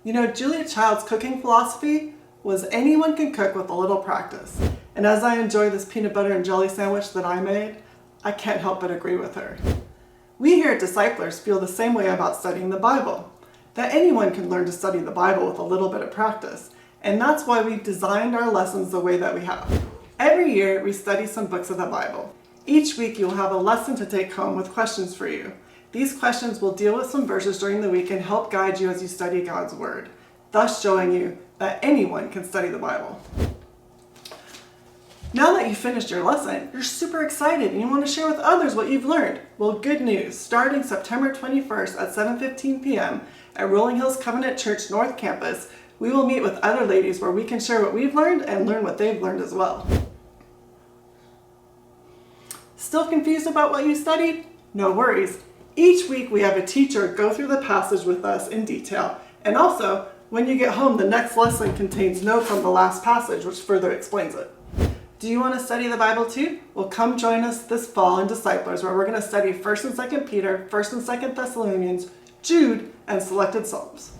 You know, Julia Child's cooking philosophy was anyone can cook with a little practice. And as I enjoy this peanut butter and jelly sandwich that I made, I can't help but agree with her. We here at Disciplers feel the same way about studying the Bible, that anyone can learn to study the Bible with a little bit of practice. And that's why we've designed our lessons the way that we have. Every year, we study some books of the Bible. Each week, you'll have a lesson to take home with questions for you. These questions will deal with some verses during the week and help guide you as you study God's Word, thus showing you that anyone can study the Bible. Now that you've finished your lesson, you're super excited and you want to share with others what you've learned. Well, good news. Starting September 21st at 7:15 p.m. at Rolling Hills Covenant Church North Campus, we will meet with other ladies where we can share what we've learned and learn what they've learned as well. Still confused about what you studied? No worries. Each week we have a teacher go through the passage with us in detail, and also when you get home, the next lesson contains notes on the last passage which further explains it. Do you want to study the Bible too? Well, come join us this fall in Disciplers, where we're going to study First and Second Peter, First and Second Thessalonians, Jude, and selected Psalms.